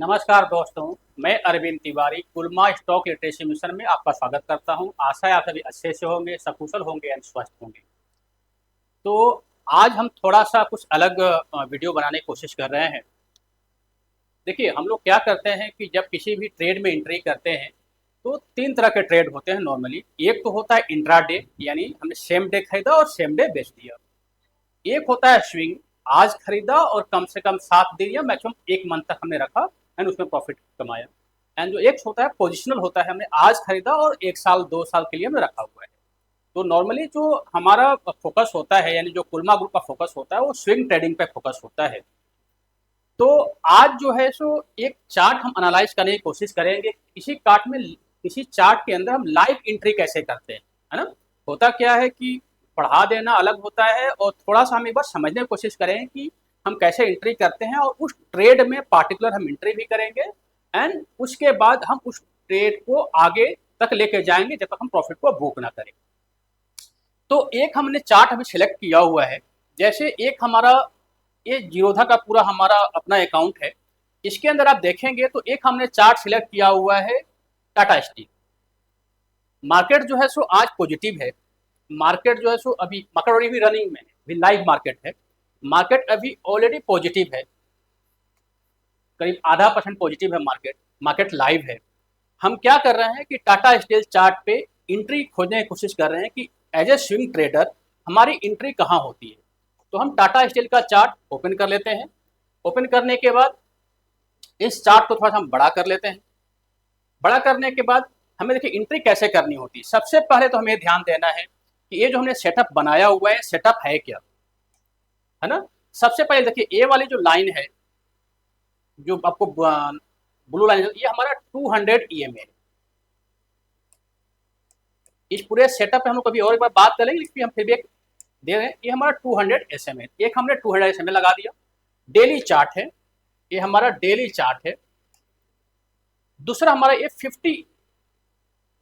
नमस्कार दोस्तों, मैं अरविंद तिवारी कुलमा स्टॉक लिटरेसी मिशन में आपका स्वागत करता हूं। आशा है आप सभी अच्छे से होंगे, सकुशल होंगे एंड स्वस्थ होंगे। तो आज हम थोड़ा सा कुछ अलग वीडियो बनाने की कोशिश कर रहे हैं। देखिए, हम लोग क्या करते हैं कि जब किसी भी ट्रेड में एंट्री करते हैं तो तीन तरह के ट्रेड होते हैं नॉर्मली। एक तो होता है इंट्राडे, यानी हमने सेम डे खरीदा और सेम डे बेच दिया। एक होता है स्विंग, आज खरीदा और कम से कम 7 दिन या मैक्सिमम 1 मंथ तक हमने रखा एंड उसमें प्रॉफिट कमाया। एंड जो एक होता है पोजिशनल होता है, हमने आज खरीदा और 1 साल 2 साल के लिए हमने रखा हुआ है। तो नॉर्मली जो हमारा फोकस होता है, यानी जो कुलमा ग्रुप का फोकस होता है, वो स्विंग ट्रेडिंग पे फोकस होता है। तो आज जो है सो एक चार्ट हम एनालाइज करने की कोशिश करेंगे। किसी चार्ट के अंदर हम लाइव एंट्री कैसे करते हैं, है ना। होता क्या है कि पढ़ा देना अलग होता है और थोड़ा सा हम एक बार समझने की कोशिश करें कि हम कैसे एंट्री करते हैं, और उस ट्रेड में पार्टिकुलर हम एंट्री भी करेंगे एंड उसके बाद हम उस ट्रेड को आगे तक लेके जाएंगे जब तक हम प्रॉफिट को बुक ना करें। तो एक हमने चार्ट अभी सिलेक्ट किया हुआ है। जैसे एक हमारा ये जीरोधा का पूरा हमारा अपना अकाउंट है। इसके अंदर आप देखेंगे तो एक हमने चार्ट सिलेक्ट किया हुआ है टाटा स्टील। मार्केट जो है सो आज पॉजिटिव है। मार्केट जो है सो अभी मार्केट अभी रनिंग में है, अभी लाइव मार्केट है। मार्केट अभी ऑलरेडी पॉजिटिव है, करीब ½ % पॉजिटिव है मार्केट। मार्केट लाइव है। हम क्या कर रहे हैं कि टाटा स्टील चार्ट पे एंट्री खोजने की कोशिश कर रहे हैं कि एज ए स्विंग ट्रेडर हमारी एंट्री कहाँ होती है। तो हम टाटा स्टील का चार्ट ओपन कर लेते हैं। ओपन करने के बाद इस चार्ट को थोड़ा सा हम बड़ा कर लेते हैं। बड़ा करने के बाद हमें देखिए एंट्री कैसे करनी होती है। सबसे पहले तो हमें ध्यान देना है कि ये जो हमने सेटअप बनाया हुआ है, सेटअप है क्या, है ना। सबसे पहले देखिए ये वाली जो लाइन है, जो आपको ब्लू लाइन, ये हमारा 200 EMA है। इस पूरे सेटअप पे हम लोग कभी और एक बार बात करेंगे, लेकिन हम फिर भी एक दे रहे हैं। ये हमारा 200 SMA है। एक हमने 200 SMA लगा दिया। डेली चार्ट है, ये हमारा डेली चार्ट है। दूसरा हमारा ये 50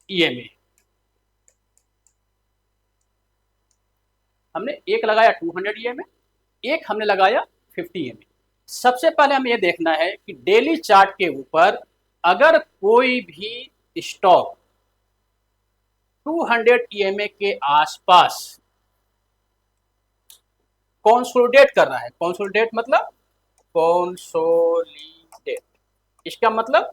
EMA, हमने एक लगाया 200 EMA, एक हमने लगाया 50 EMA। सबसे पहले हमें ये देखना है कि डेली चार्ट के ऊपर अगर कोई भी स्टॉक 200 EMA के आसपास कंसोलिडेट कर रहा है। कंसोलिडेट मतलब कंसोलिडेट, इसका मतलब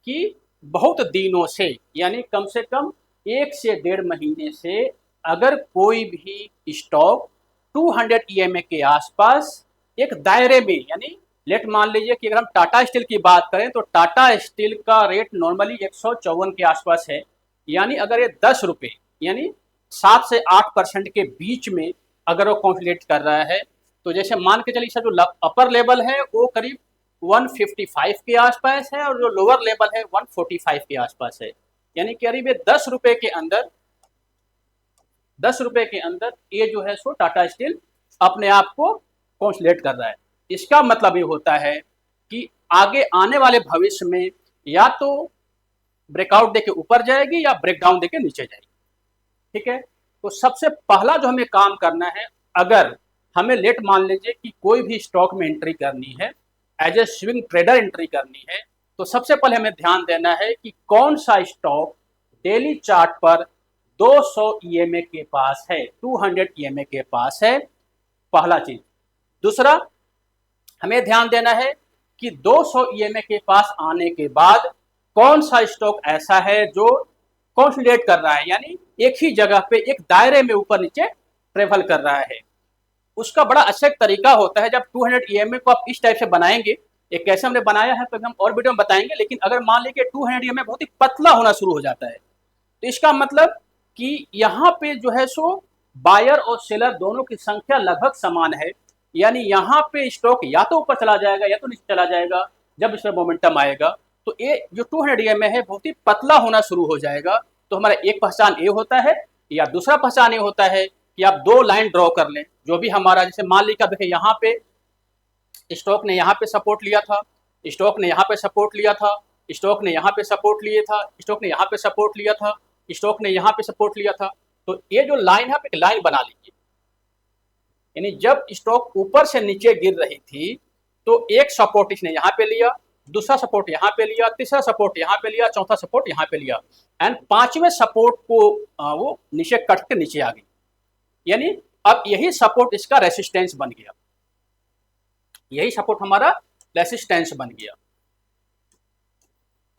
कि बहुत दिनों से, यानी कम से कम 1 से 1.5 महीने से अगर कोई भी स्टॉक 200 EMA के आसपास एक दायरे में, यानी लेट मान लीजिए कि अगर हम टाटा स्टील की बात करें तो टाटा स्टील का रेट नॉर्मली 154 के आसपास है। यानी अगर ये 10 रुपये, यानी 7 से 8% के बीच में अगर वो कंसोलिडेट कर रहा है, तो जैसे मान के चलिए इसका जो अपर लेवल है वो करीब 155 के आसपास है और जो लोअर लेवल है 145 के आसपास है। यानी करीब ये 10 रुपए के अंदर ये जो है सो टाटा स्टील अपने आप को कंसोलिडेट कर रहा है। इसका मतलब ये होता है कि आगे आने वाले भविष्य में या तो ब्रेकआउट देके ऊपर जाएगी या ब्रेकडाउन देके नीचे जाएगी। ठीक है। तो सबसे पहला जो हमें काम करना है, अगर हमें लेट मान लीजिए कि कोई भी स्टॉक में एंट्री करनी है, as a swing trader entry करनी है, तो सबसे पहले हमें ध्यान देना है कि कौन सा स्टॉक डेली चार्ट पर 200 EMA के पास है, 200 EMA के पास है, पहला चीज। दूसरा हमें ध्यान देना है कि 200 EMA के पास आने के बाद कौन सा स्टॉक ऐसा है जो कंसोलिडेट कर रहा है, यानी एक ही जगह पे एक दायरे में ऊपर नीचे ट्रेवल कर रहा है। उसका बड़ा अच्छा एक तरीका होता है, जब 200 EMA को आप इस टाइप से बनाएंगे, एक कैसे हमने बनाया है तो हम और वीडियो में बताएंगे, लेकिन अगर मान लीजिए 200 EMA बहुत ही पतला होना शुरू हो जाता है, तो इसका मतलब कि यहाँ पे जो है सो बायर और सेलर दोनों की संख्या लगभग समान है। यानी यहाँ पे स्टॉक या तो ऊपर चला जाएगा या तो नीचे चला जाएगा जब इसमें मोमेंटम आएगा। तो ये जो 200 EMA है बहुत ही पतला होना शुरू हो जाएगा। तो हमारा एक पहचान ये होता है, या दूसरा पहचान ये होता है कि आप 2 लाइन ड्रॉ कर लें। जो भी हमारा, जैसे मान लीजिए देखिए यहाँ पे स्टॉक ने यहाँ पे सपोर्ट लिया था, स्टॉक ने यहाँ पे सपोर्ट लिया था, स्टॉक ने यहाँ पे सपोर्ट लिया था, स्टॉक ने यहाँ पे सपोर्ट लिया था, स्टॉक ने यहाँ पे सपोर्ट लिया था। तो ये जो लाइन है आप एक लाइन बना लीजिए। यानी जब स्टॉक ऊपर से नीचे गिर रही थी तो एक सपोर्ट इसने यहाँ पे लिया, दूसरा सपोर्ट यहाँ पे लिया, तीसरा सपोर्ट यहाँ पे लिया, चौथा सपोर्ट यहाँ पे लिया, एंड पांचवें सपोर्ट को वो नीचे कट के नीचे आ गई। यानी अब यही सपोर्ट इसका रेसिस्टेंस बन गया, यही सपोर्ट हमारा रेसिस्टेंस बन गया।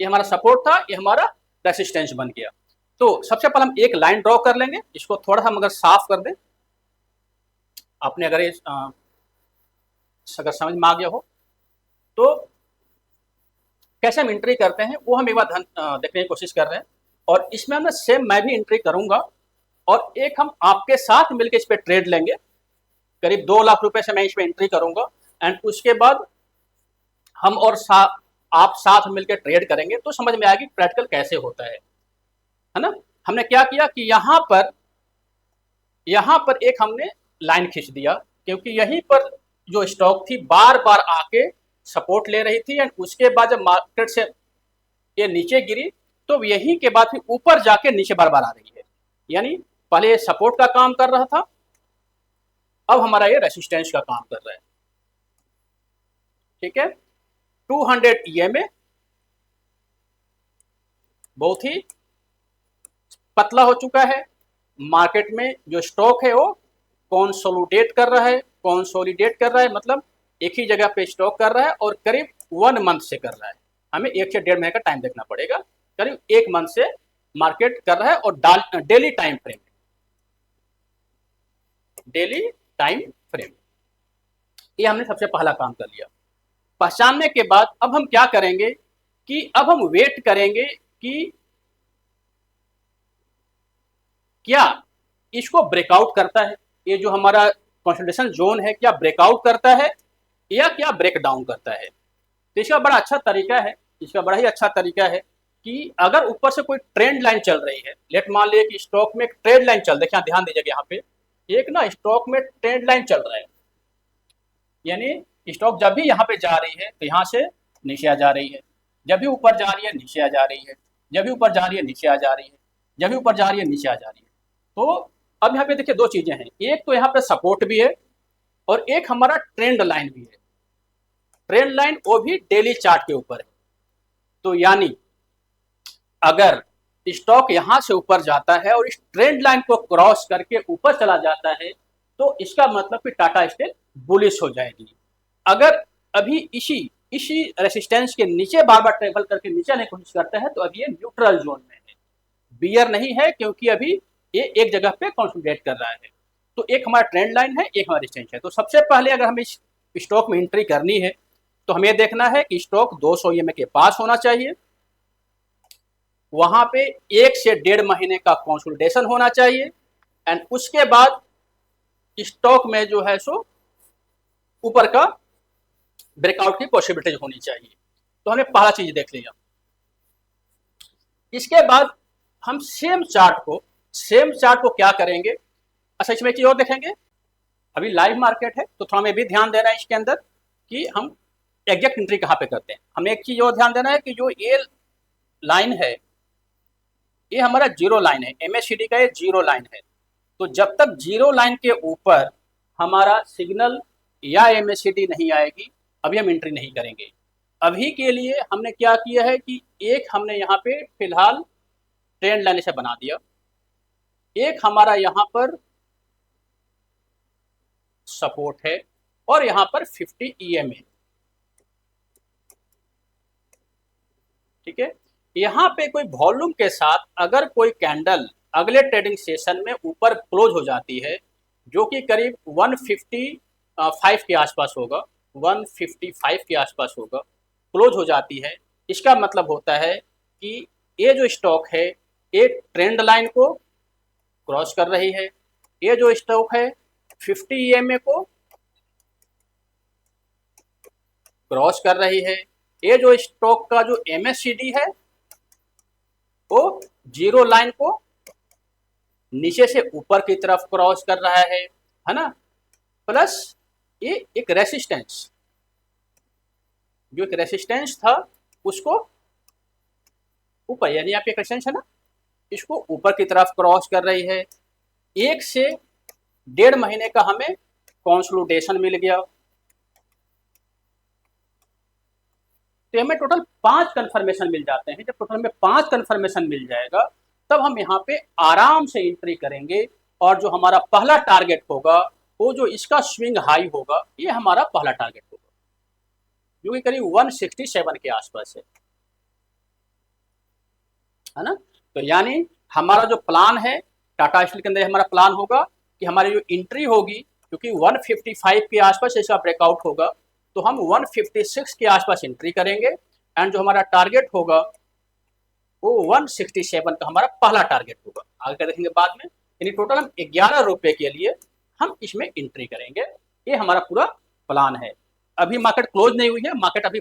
ये हमारा सपोर्ट था, ये हमारा रेसिस्टेंस बन गया। तो सबसे पहले हम एक लाइन ड्रॉ कर लेंगे, इसको थोड़ा हम अगर साफ कर दें, आपने अगर अगर समझ में आ गया हो तो कैसे हम एंट्री करते हैं वो हम एक बार देखने की कोशिश कर रहे हैं। और इसमें हम सेम मैं भी एंट्री करूंगा और एक हम आपके साथ मिलकर इस पर ट्रेड लेंगे। करीब 2 लाख रुपए से मैं इस पर एंट्री करूंगा एंड उसके बाद हम और आप साथ मिलकर ट्रेड करेंगे तो समझ में आएगी प्रैक्टिकल कैसे होता है ना। हमने क्या किया कि यहाँ पर एक हमने लाइन खींच दिया, क्योंकि यहीं पर जो स्टॉक थी बार बार आके सपोर्ट ले रही थी एंड उसके बाद जब मार्केट से ये नीचे गिरी तो यहीं के बाद फिर ऊपर जाके नीचे बार बार आ रही है। यानी पहले ये सपोर्ट का काम कर रहा था, अब हमारा ये रेसिस्टेंस का काम कर रहा है। ठीक है, 200 EMA बहुत ही पतला हो चुका है। मार्केट में जो स्टॉक है वो कंसोलिडेट कर रहा है, मतलब एक ही जगह पे स्टॉक कर रहा है और करीब 1 मंथ से कर रहा है। हमें 1 से 1.5 महीने का टाइम देखना पड़ेगा, करीब 1 मंथ से मार्केट कर रहा है और डेली टाइम फ्रेम ये हमने सबसे पहला काम कर लिया। पहचानने के बाद अब हम क्या करेंगे कि अब हम वेट करेंगे कि क्या इसको ब्रेकआउट करता है, ये जो हमारा कंसोलिडेशन जोन है क्या ब्रेकआउट करता है या क्या ब्रेक डाउन करता है। तो इसका बड़ा ही अच्छा तरीका है कि अगर ऊपर से कोई ट्रेंड लाइन चल रही है, लेट मान लिया कि स्टॉक में एक ट्रेंड लाइन चल, देखिए ध्यान दीजिएगा यहाँ पे एक ना स्टॉक में ट्रेंड लाइन चल रहा है, यानी स्टॉक जब भी यहाँ पे जा रही है तो यहाँ से नीचे आ जा रही है, जब भी ऊपर जा रही है नीचे आ जा रही है, जब भी ऊपर जा रही है नीचे आ जा रही है, जब भी ऊपर जा रही है नीचे आ जा रही है। तो अब यहाँ पे देखिए 2 चीजें हैं, एक तो यहाँ पे सपोर्ट भी है और एक हमारा ट्रेंड लाइन भी है। ट्रेंड लाइन वो भी डेली चार्ट के ऊपर है। तो यानी अगर स्टॉक यहां से ऊपर जाता है और इस ट्रेंड लाइन को क्रॉस करके ऊपर चला जाता है तो इसका मतलब कि टाटा स्टील बुलिश हो जाएगी। अगर अभी इसी रेसिस्टेंस के नीचे बार बार ट्रेवल करके नीचे आने की कोशिश करता है तो अभी ये न्यूट्रल जोन में है, बियर नहीं है, क्योंकि अभी ये एक जगह पे कंसोलिडेट कर रहा है। तो एक हमारा ट्रेंड लाइन है, एक हमारा रेजिस्टेंस है। तो सबसे पहले अगर हमें स्टॉक में एंट्री करनी है तो हमें देखना है कि स्टॉक 200 EMA के पास होना चाहिए, वहां पे 1 से 1.5 महीने का कंसोलिडेशन होना चाहिए एंड उसके बाद स्टॉक में जो है सो ऊपर का ब्रेकआउट की पॉसिबिलिटी होनी चाहिए। तो हमने पहला चीज देख लिया। इसके बाद हम सेम चार्ट को क्या करेंगे, अच्छा इसमें एक चीज और देखेंगे, अभी लाइव मार्केट है तो थोड़ा हमें भी ध्यान देना है इसके अंदर कि हम एग्जैक्ट एंट्री कहाँ पे करते हैं। हमें एक चीज और ध्यान देना है कि जो ये लाइन है ये हमारा जीरो लाइन है, MACD का ये जीरो लाइन है। तो जब तक जीरो लाइन के ऊपर हमारा सिग्नल या MACD नहीं आएगी अभी हम एंट्री नहीं करेंगे। अभी के लिए हमने क्या किया है कि एक हमने यहाँ पे फिलहाल ट्रेंड लाइन से बना दिया, एक हमारा यहाँ पर सपोर्ट है और यहाँ पर 50 EMA। ठीक है, यहाँ पे कोई वॉल्यूम के साथ अगर कोई कैंडल अगले ट्रेडिंग सेशन में ऊपर क्लोज हो जाती है जो कि करीब 155 के आसपास होगा, 155 के आसपास होगा, क्लोज हो जाती है, इसका मतलब होता है कि ये जो स्टॉक है ये ट्रेंड लाइन को क्रॉस कर रही है, ये जो स्टॉक है 50 EMA को क्रॉस कर रही है, ये जो स्टॉक का जो MACD है वो जीरो लाइन को नीचे से ऊपर की तरफ क्रॉस कर रहा है ना, प्लस ये एक रेसिस्टेंस, जो एक रेसिस्टेंस था उसको ऊपर, यानी आप एक रेसिस्टेंस है ना, इसको ऊपर की तरफ क्रॉस कर रही है। 1 से 1.5 महीने का हमें कंसोलिडेशन मिल गया। तो हमें टोटल 5 कन्फर्मेशन मिल जाते हैं। जब टोटल हमें 5 कन्फर्मेशन मिल जाएगा तब हम यहाँ पे आराम से एंट्री करेंगे और जो हमारा पहला टारगेट होगा वो जो इसका स्विंग हाई होगा ये हमारा पहला टारगेट होगा जो कि करीब 167 के आसपास है ना। तो यानी हमारा जो प्लान है टाटा स्टील के अंदर हमारा प्लान होगा कि हमारी जो एंट्री होगी क्योंकि 155 के आसपास इसका ब्रेकआउट होगा तो हम 156 के आसपास एंट्री करेंगे एंड जो हमारा टारगेट होगा वो 167 का हमारा पहला टारगेट होगा। आगे क्या देखेंगे बाद में। यानी टोटल हम 11 रुपए के लिए हम इसमें एंट्री करेंगे। ये हमारा पूरा प्लान है। अभी मार्केट क्लोज नहीं हुई है, मार्केट अभी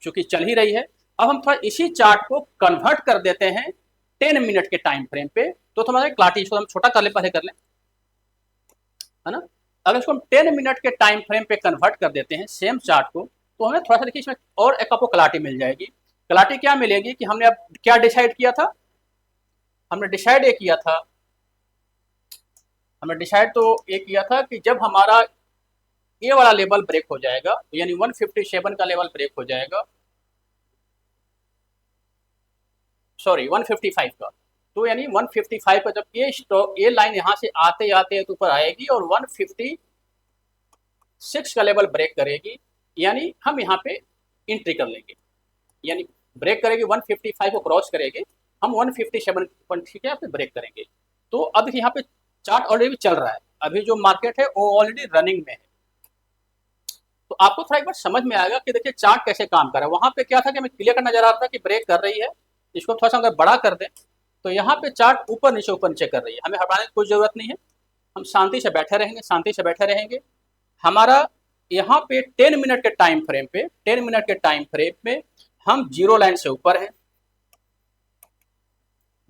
चूंकि चल ही रही है। अब हम थोड़ा इसी चार्ट को कन्वर्ट कर देते हैं 10 मिनट के टाइम फ्रेम पे। तो हमारे क्लाटी इसको हम छोटा कर ले, पहले कर लें, है ना। अगर इसको हम 10 मिनट के टाइम फ्रेम पे कन्वर्ट कर देते हैं सेम चार्ट को तो हमें थोड़ा सा देखिए इसमें और एक आपको क्लाटी मिल जाएगी। क्लाटी क्या मिलेगी कि हमने अब क्या डिसाइड किया था, हमने डिसाइड ये किया था, हमने डिसाइड तो ये किया था कि जब हमारा ये वाला लेवल ब्रेक हो जाएगा यानी 157 का लेवल ब्रेक हो जाएगा, सॉरी 155 का, तो यानी 155 का जब ये लाइन यहाँ से आते आते तो ऊपर आएगी और 156 का लेवल ब्रेक करेगी यानी हम यहाँ पे एंट्री कर लेंगे। यानी ब्रेक करेगी 155 को क्रॉस करेंगे हम 157 ठीक है ब्रेक करेंगे। तो अब यहाँ पे चार्ट ऑलरेडी चल रहा है, अभी जो मार्केट है वो ऑलरेडी रनिंग में है। तो आपको थोड़ा एक बार समझ में आएगा कि देखिए चार्ट कैसे काम कर रहा है। वहां पे क्या था कि हमें क्लियर का नजर आ रहा था कि ब्रेक कर रही है, इसको थोड़ा सा अगर बड़ा कर दें तो यहाँ पे चार्ट ऊपर नीचे कर रही है, हमें हटाने की कोई जरूरत नहीं है। हम शांति से बैठे रहेंगे, शांति से बैठे रहेंगे। हमारा यहाँ पे 10 मिनट के टाइम फ्रेम पे 10 मिनट के टाइम फ्रेम में हम जीरो लाइन से ऊपर है,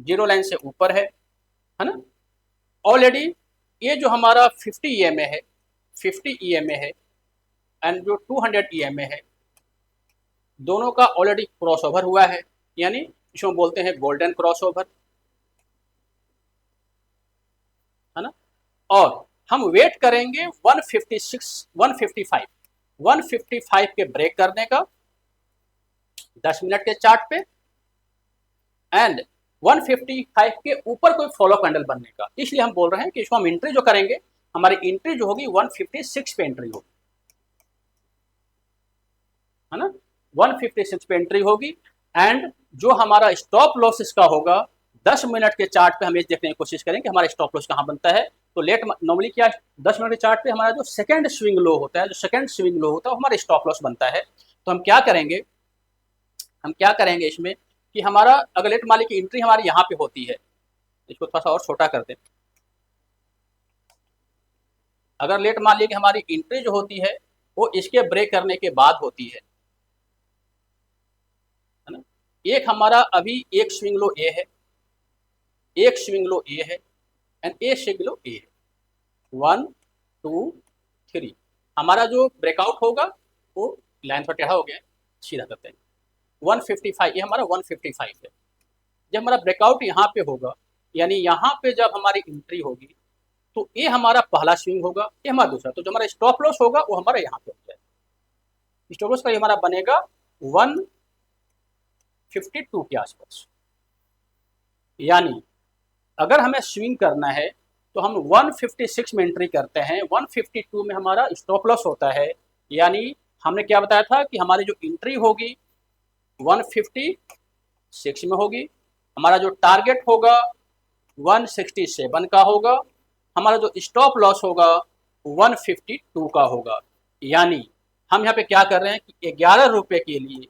जीरो लाइन से ऊपर है ना। ऑलरेडी ये जो हमारा 50 EMA है, 50 EMA है एंड जो 200 EMA है, दोनों का ऑलरेडी क्रॉसओवर हुआ है, यानी इसको बोलते हैं गोल्डन क्रॉसओवर, है ना। और हम वेट करेंगे 155 के ब्रेक करने का 10 मिनट के चार्ट पे एंड 155 के ऊपर कोई फॉलो कैंडल बनने का। इसलिए हम बोल रहे हैं कि इसको हम एंट्री जो करेंगे, हमारी एंट्री जो होगी 156 पे एंट्री होगी, है ना। 156 पे एंट्री होगी एंड जो हमारा स्टॉप लॉस इसका होगा 10 मिनट के चार्ट पे हम ये देखने की कोशिश करेंगे हमारा स्टॉप लॉस कहाँ बनता है। तो लेट नॉर्मली क्या 10 मिनट के चार्ट पे हमारा जो सेकंड स्विंग लो होता है, जो सेकंड स्विंग लो होता है वो हमारा स्टॉप लॉस बनता है। तो हम क्या करेंगे इसमें कि हमारा अगर लेट मान ली की एंट्री हमारी यहाँ पे होती है, इसको थोड़ा सा और छोटा कर दें। अगर लेट मान ली कि हमारी एंट्री जो होती है वो इसके ब्रेक करने के बाद होती है ना। एक हमारा अभी एक स्विंग लो ए है, एक स्विंग लो ए है एंड ए स्विंग लो ए है, 1 2 3। हमारा जो ब्रेकआउट होगा वो लाइन पर टेढ़ा हो गया, सीधा करते हैं 155, ये हमारा 155 है। जब हमारा ब्रेकआउट यहाँ पे होगा यानी यहाँ पे जब हमारी एंट्री होगी तो ये हमारा पहला स्विंग होगा, ये हमारा दूसरा। तो जो हमारा स्टॉप लॉस होगा वो हमारा यहाँ पे हो जाएगा। स्टॉप लॉस का हमारा बनेगा 152 के आसपास। यानी अगर हमें स्विंग करना है तो हम 156 में एंट्री करते हैं, 152 में हमारा स्टॉप लॉस होता है। यानी हमने क्या बताया था कि हमारी जो एंट्री होगी 156 में होगी, हमारा जो टारगेट होगा 167 का होगा, हमारा जो स्टॉप लॉस होगा 152 का होगा। यानी हम यहाँ पे क्या कर रहे हैं कि 11 रुपये के लिए,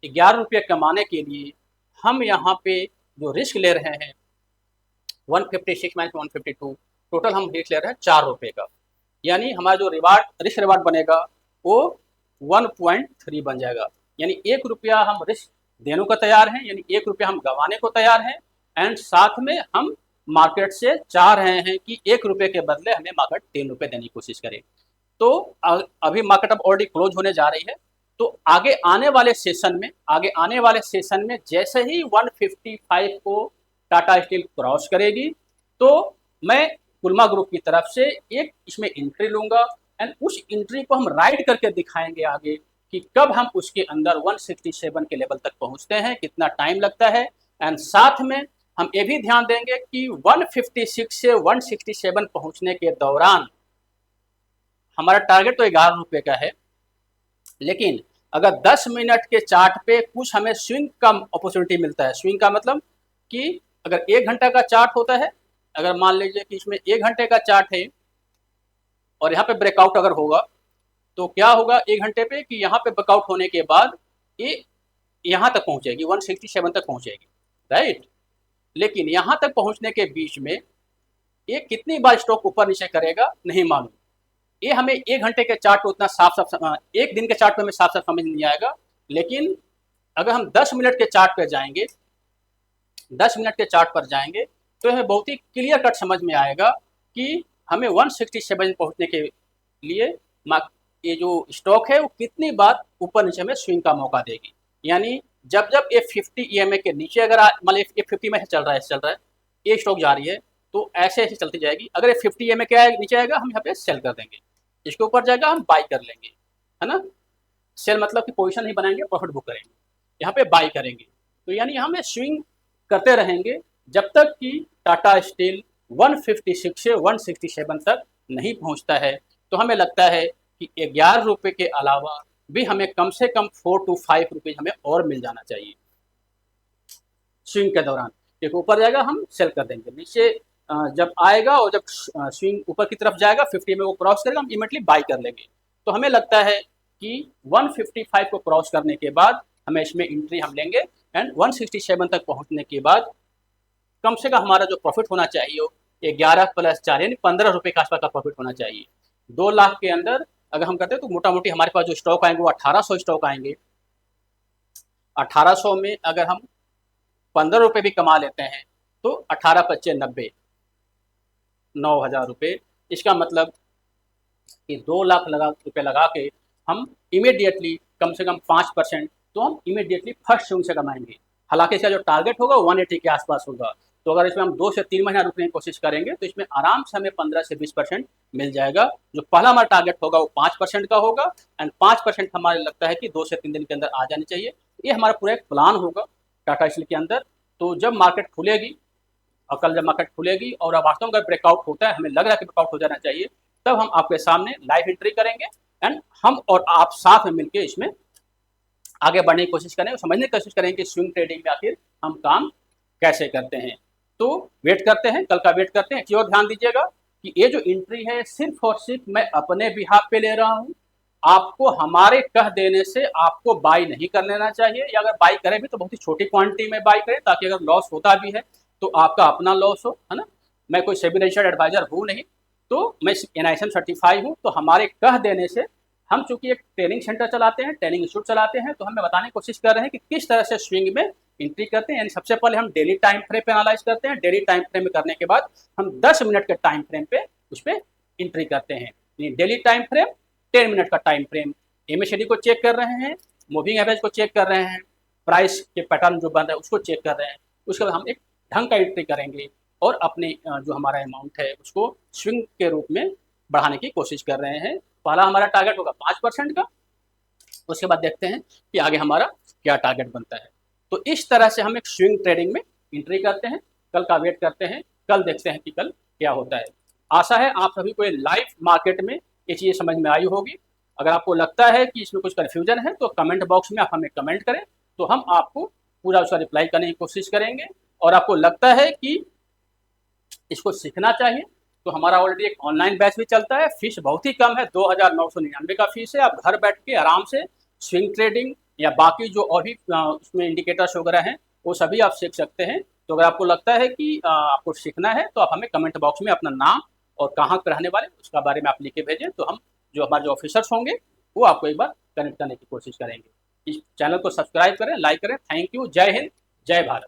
11 रुपये कमाने के लिए हम यहाँ पे जो रिस्क ले रहे हैं 156 माइनस 152, टोटल हम रिस्क ले रहे हैं 4 रुपये का। यानी हमारा जो रिस्क रिवार्ड बनेगा वो 1.3 बन जाएगा। यानी 1 रुपया हम रिस्क देने को तैयार हैं, यानी 1 रुपया हम गंवाने को तैयार हैं एंड साथ में हम मार्केट से चाह रहे हैं कि 1 रुपये के बदले हमें मार्केट 3 रुपये देने की कोशिश करे। तो अभी मार्केट अब ऑलरेडी क्लोज होने जा रही है। तो आगे आने वाले सेशन में जैसे ही 155 को टाटा स्टील क्रॉस करेगी तो मैं कुलमा ग्रुप की तरफ से एक इसमें एंट्री लूंगा एंड उस एंट्री को हम राइड करके दिखाएंगे आगे कि कब हम उसके अंदर 167 के लेवल तक पहुंचते हैं, कितना टाइम लगता है। एंड साथ में हम ये भी ध्यान देंगे कि 156 से 167 पहुंचने के दौरान हमारा टारगेट तो 11 रुपये का है, लेकिन अगर 10 मिनट के चार्ट पे कुछ हमें स्विंग का अपॉर्चुनिटी मिलता है। स्विंग का मतलब कि अगर 1 घंटा का चार्ट होता है, अगर मान लीजिए कि इसमें 1 घंटे का चार्ट है और यहाँ पे ब्रेकआउट अगर होगा तो क्या होगा 1 घंटे पे कि यहाँ पे ब्रेकआउट होने के बाद ये यहाँ तक पहुँचेगी, 167 तक पहुँचेगी, राइट। लेकिन यहाँ तक पहुँचने के बीच में ये कितनी बार स्टॉक ऊपर नीचे करेगा नहीं मालूम। ये हमें 1 घंटे के चार्ट पे उतना साफ एक दिन के चार्ट पे हमें साफ साफ समझ नहीं आएगा। लेकिन अगर हम 10 मिनट के चार्ट पर जाएंगे, 10 मिनट के चार्ट पर जाएंगे तो हमें बहुत ही क्लियर कट समझ में आएगा कि हमें 167 पहुंचने के लिए ये जो स्टॉक है वो कितनी बार ऊपर नीचे में स्विंग का मौका देगी। यानी जब जब ये 50 EMA के नीचे अगर मान लीजिए ये 50 में चल रहा है ये स्टॉक जा रही है तो ऐसे ऐसे चलती जाएगी। अगर ये 50 EMA के नीचे आएगा हम यहाँ पे सेल कर देंगे, इसके ऊपर जाएगा हम बाई कर लेंगे, है ना। सेल मतलब कि पोजीशन नहीं बनाएंगे, प्रॉफिट बुक करेंगे, यहाँ पे बाई करेंगे। तो यानी हमें स्विंग करते रहेंगे जब तक कि टाटा स्टील 156 से 167 तक नहीं पहुँचता है। तो हमें लगता है कि 11 रुपये के अलावा भी हमें कम से कम 4 to 5 रुपीज़ हमें और मिल जाना चाहिए स्विंग के दौरान। एक ऊपर जाएगा हम सेल कर देंगे, नीचे जब आएगा और जब स्विंग ऊपर की तरफ जाएगा 50 में वो क्रॉस करेगा हम इमीडिएटली बाई कर लेंगे। तो हमें लगता है कि 155 को क्रॉस करने के बाद हमें इसमें एंट्री हम लेंगे एंड 167 तक पहुंचने के बाद कम से कम हमारा जो प्रॉफिट होना चाहिए 11 + 4 यानी 15 रुपये के आसपास का प्रॉफिट होना चाहिए। 2 लाख के अंदर अगर हम करते हैं तो मोटा मोटी हमारे पास जो स्टॉक आएंगे वो 1800 स्टॉक आएंगे। 1800 में अगर हम 15 रुपये भी कमा लेते हैं तो 18 × 5 = 90, 9000 रुपये। इसका मतलब कि 2 लाख रुपये लगा के हम इमीडिएटली कम से कम 5% तो हम इमीडिएटली फर्स्ट स्विंग से कमाएंगे। हालांकि इसका जो टारगेट होगा 180 के आसपास होगा। तो अगर इसमें हम 2 से 3 महीना रुकने की कोशिश करेंगे तो इसमें आराम से हमें 15 से 20% मिल जाएगा। जो पहला हमारा टारगेट होगा वो 5% का होगा एंड 5% हमारे लगता है कि 2 से 3 दिन के अंदर आ जानी चाहिए। ये हमारा पूरा एक प्लान होगा टाटा स्टील के अंदर। तो जब मार्केट खुलेगी और कल जब मार्केट खुलेगी और वास्तव में ब्रेकआउट होता है, हमें लग रहा है कि ब्रेकआउट हो जाना चाहिए, तब हम आपके सामने लाइव एंट्री करेंगे एंड हम और आप साथ में मिलकर इसमें आगे बढ़ने की कोशिश करें और समझने की कोशिश करें कि स्विंग ट्रेडिंग में आखिर हम काम कैसे करते हैं। तो वेट करते हैं, कल का वेट करते हैं। एक और ध्यान दीजिएगा कि ये जो एंट्री है सिर्फ और सिर्फ मैं अपने बिहाफ पे ले रहा हूँ। आपको हमारे कह देने से आपको बाई नहीं कर लेना चाहिए, या अगर बाई करें भी तो बहुत ही छोटी क्वांटिटी में बाई करें ताकि अगर लॉस होता भी है तो आपका अपना लॉस हो, है ना। मैं कोई सेबी रजिस्टर्ड एडवाइजर हूँ नहीं, तो मैं NISM सर्टिफाई हूँ। तो हमारे कह देने से हम चूंकि एक ट्रेनिंग सेंटर चलाते हैं, ट्रेनिंग इंस्टीट्यूट चलाते हैं, तो हमें बताने की कोशिश कर रहे हैं कि किस तरह से स्विंग में एंट्री करते हैं। यानी सबसे पहले हम डेली टाइम फ्रेम पे एनालाइज करते हैं, डेली टाइम फ्रेम में करने के बाद हम 10 मिनट के टाइम फ्रेम पे उस पर एंट्री करते हैं। डेली टाइम फ्रेम, 10 मिनट का टाइम फ्रेम, MACD को चेक कर रहे हैं, मूविंग एवरेज को चेक कर रहे हैं, प्राइस के पैटर्न जो बन रहा है उसको चेक कर रहे हैं। उसके बाद हम एक ढंग का एंट्री करेंगे और अपने जो हमारा अमाउंट है उसको स्विंग के रूप में बढ़ाने की कोशिश कर रहे हैं। पहला हमारा टारगेट होगा 5% का, उसके बाद देखते हैं कि आगे हमारा क्या टारगेट बनता है। तो इस तरह से हम एक स्विंग ट्रेडिंग में एंट्री करते हैं। कल का वेट करते हैं, कल देखते हैं कि कल क्या होता है। आशा है आप सभी को लाइव मार्केट में ये चीज़ें समझ में आई होगी। अगर आपको लगता है कि इसमें कुछ कन्फ्यूजन है तो कमेंट बॉक्स में आप हमें कमेंट करें, तो हम आपको पूरा उसका रिप्लाई करने की कोशिश करेंगे। और आपको लगता है कि इसको सीखना चाहिए तो हमारा ऑलरेडी एक ऑनलाइन बैच भी चलता है। फीस बहुत ही कम है, 2999 का फीस है। आप घर बैठ के आराम से स्विंग ट्रेडिंग या बाकी जो और भी उसमें इंडिकेटर्स वगैरह हैं वो सभी आप सीख सकते हैं। तो अगर आपको लगता है कि आपको सीखना है तो आप हमें कमेंट बॉक्स में अपना नाम और कहाँ पर रहने वाले उसका बारे में आप लिख के भेजें, तो हम जो हमारे जो ऑफिसर्स होंगे वो आपको एक बार कनेक्ट करने की कोशिश करेंगे। इस चैनल को सब्सक्राइब करें, लाइक करें। Thank you. जय हिंद, जय भारत।